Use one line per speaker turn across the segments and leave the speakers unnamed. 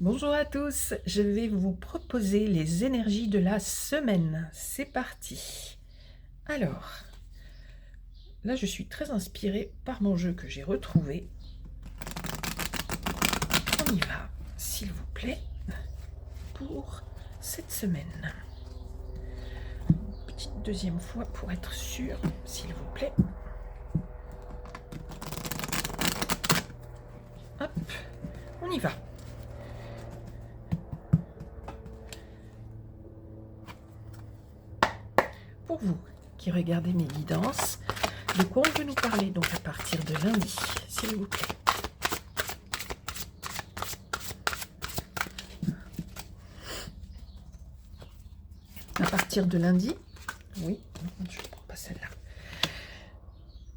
Bonjour à tous, je vais vous proposer les énergies de la semaine. C'est parti. Alors, là je suis très inspirée par mon jeu que j'ai retrouvé. On y va, s'il vous plaît, pour cette semaine. Petite deuxième fois pour être sûr, s'il vous plaît. Hop, on y va. Pour vous qui regardez mes guidances, de quoi on veut nous parler donc à partir de lundi, s'il vous plaît. À partir de lundi, oui, je ne prends pas celle-là.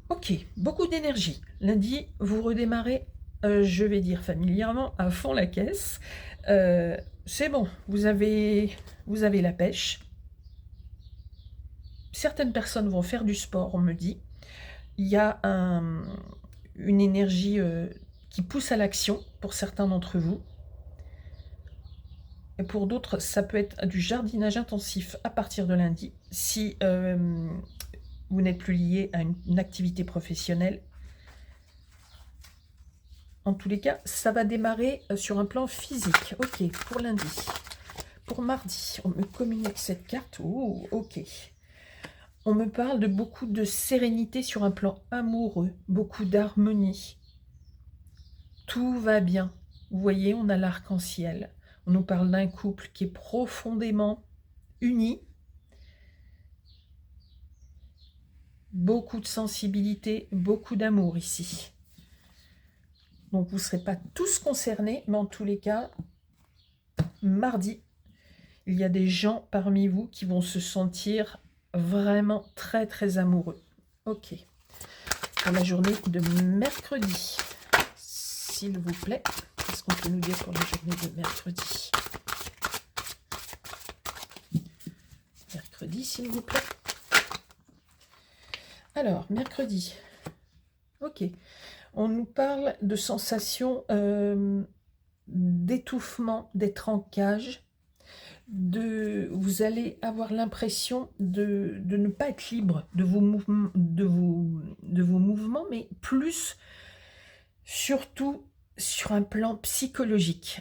Ok, beaucoup d'énergie. Lundi, vous redémarrez, je vais dire familièrement, à fond la caisse. C'est bon, vous avez la pêche. Certaines personnes vont faire du sport, on me dit. Il y a une énergie qui pousse à l'action pour certains d'entre vous. Et pour d'autres, ça peut être du jardinage intensif à partir de lundi. Si vous n'êtes plus lié à une activité professionnelle, en tous les cas, ça va démarrer sur un plan physique. Ok, pour lundi. Pour mardi, on me communique cette carte. Oh, ok. On me parle de beaucoup de sérénité sur un plan amoureux, beaucoup d'harmonie. Tout va bien. Vous voyez, on a l'arc-en-ciel. On nous parle d'un couple qui est profondément uni. Beaucoup de sensibilité, beaucoup d'amour ici. Donc vous ne serez pas tous concernés, mais en tous les cas, mardi, il y a des gens parmi vous qui vont se sentir vraiment très très amoureux. Ok. Pour la journée de mercredi, s'il vous plaît, qu'est-ce qu'on peut nous dire pour la journée de mercredi? Mercredi, s'il vous plaît. Alors, mercredi. Ok. On nous parle de sensations d'étouffement, d'étrancage. Vous allez avoir l'impression de ne pas être libre de vos mouvements, mais plus surtout sur un plan psychologique.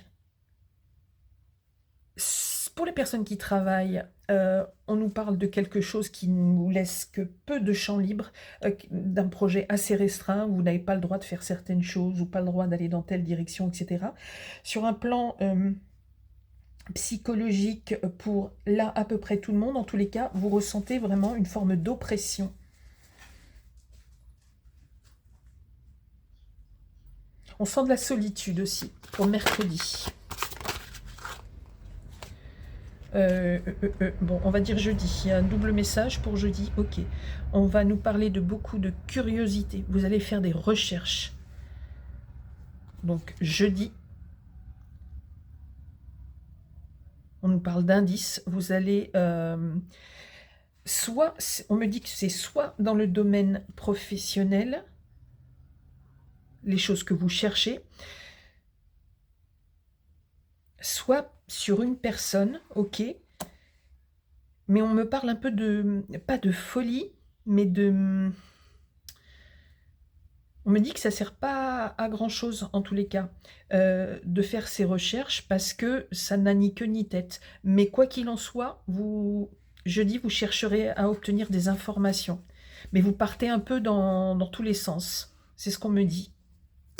Pour les personnes qui travaillent, on nous parle de quelque chose qui ne nous laisse que peu de champ libre, d'un projet assez restreint, où vous n'avez pas le droit de faire certaines choses, ou pas le droit d'aller dans telle direction, etc. Sur un plan psychologique, pour là à peu près tout le monde, en tous les cas, vous ressentez vraiment une forme d'oppression. On sent de la solitude aussi, pour mercredi. Bon, on va dire jeudi. Il y a un double message pour jeudi. Ok. On va nous parler de beaucoup de curiosité. Vous allez faire des recherches. Donc, jeudi. On nous parle d'indices. Vous allez... soit, on me dit que c'est soit dans le domaine professionnel, les choses que vous cherchez, soit sur une personne, ok. Mais on me parle un peu de, pas de folie, mais de... On me dit que ça ne sert pas à grand-chose, en tous les cas, de faire ces recherches, parce que ça n'a ni queue ni tête. Mais quoi qu'il en soit, jeudi, vous chercherez à obtenir des informations. Mais vous partez un peu dans tous les sens. C'est ce qu'on me dit.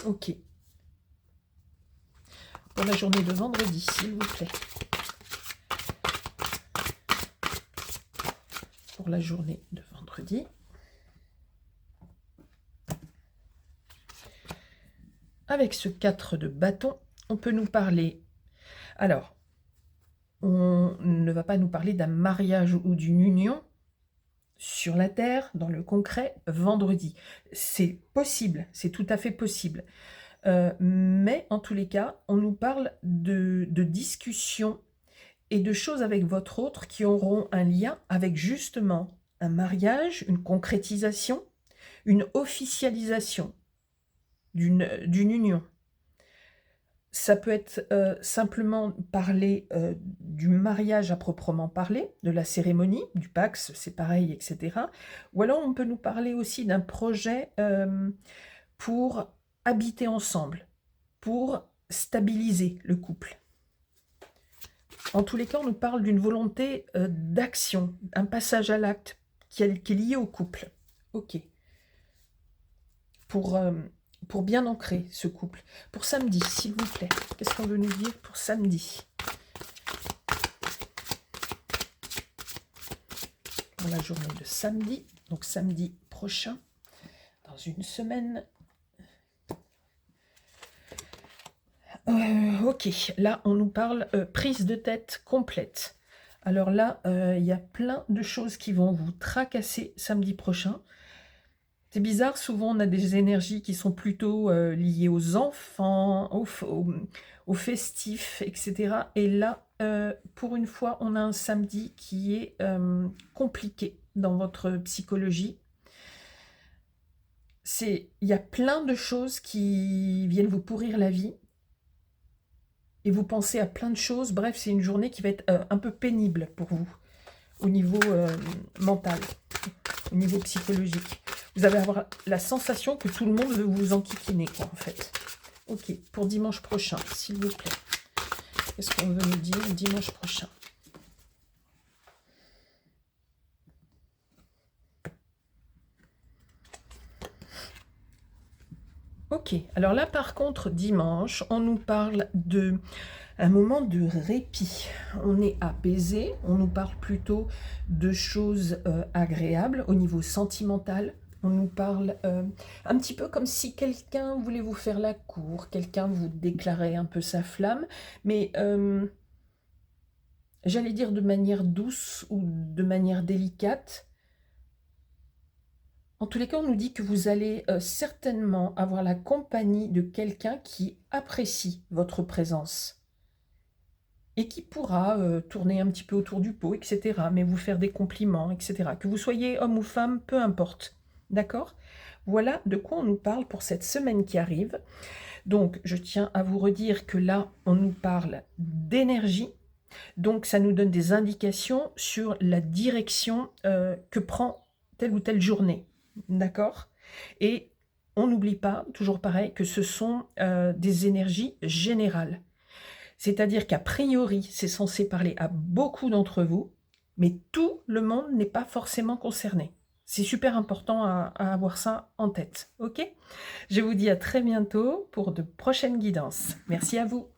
Ok. Pour la journée de vendredi, s'il vous plaît. Pour la journée de vendredi. Avec ce 4 de bâton, on peut nous parler... Alors, on ne va pas nous parler d'un mariage ou d'une union sur la terre, dans le concret, vendredi. C'est possible, c'est tout à fait possible. Mais en tous les cas, on nous parle de discussions et de choses avec votre autre qui auront un lien avec justement un mariage, une concrétisation, une officialisation d'une union. Ça peut être simplement parler du mariage à proprement parler, de la cérémonie, du Pacs, c'est pareil, etc. Ou alors on peut nous parler aussi d'un projet pour habiter ensemble, pour stabiliser le couple. En tous les cas, on nous parle d'une volonté d'action, un passage à l'acte qui est lié au couple. Ok. Pour bien ancrer ce couple. Pour samedi, s'il vous plaît. Qu'est-ce qu'on veut nous dire pour samedi? Pour la journée de samedi, donc samedi prochain, dans une semaine. Ok, là on nous parle prise de tête complète. Alors là, il y a plein de choses qui vont vous tracasser samedi prochain. C'est bizarre, souvent on a des énergies qui sont plutôt liées aux enfants, aux festifs, etc. Et là, pour une fois, on a un samedi qui est compliqué dans votre psychologie. Il y a plein de choses qui viennent vous pourrir la vie. Et vous pensez à plein de choses. Bref, c'est une journée qui va être un peu pénible pour vous, au niveau mental, au niveau psychologique. Vous allez avoir la sensation que tout le monde veut vous enquiquiner, quoi, en fait. Ok, pour dimanche prochain, s'il vous plaît. Qu'est-ce qu'on veut nous dire dimanche prochain? Ok, alors là, par contre, dimanche, on nous parle de un moment de répit. On est apaisé, on nous parle plutôt de choses agréables au niveau sentimental. On nous parle un petit peu comme si quelqu'un voulait vous faire la cour, quelqu'un vous déclarait un peu sa flamme, mais j'allais dire de manière douce ou de manière délicate. En tous les cas, on nous dit que vous allez certainement avoir la compagnie de quelqu'un qui apprécie votre présence et qui pourra tourner un petit peu autour du pot, etc., mais vous faire des compliments, etc. Que vous soyez homme ou femme, peu importe. D'accord? Voilà de quoi on nous parle pour cette semaine qui arrive. Donc, je tiens à vous redire que là, on nous parle d'énergie. Donc, ça nous donne des indications sur la direction que prend telle ou telle journée. D'accord? Et on n'oublie pas, toujours pareil, que ce sont des énergies générales. C'est-à-dire qu'a priori, c'est censé parler à beaucoup d'entre vous, mais tout le monde n'est pas forcément concerné. C'est super important à avoir ça en tête. Ok? Je vous dis à très bientôt pour de prochaines guidances. Merci à vous.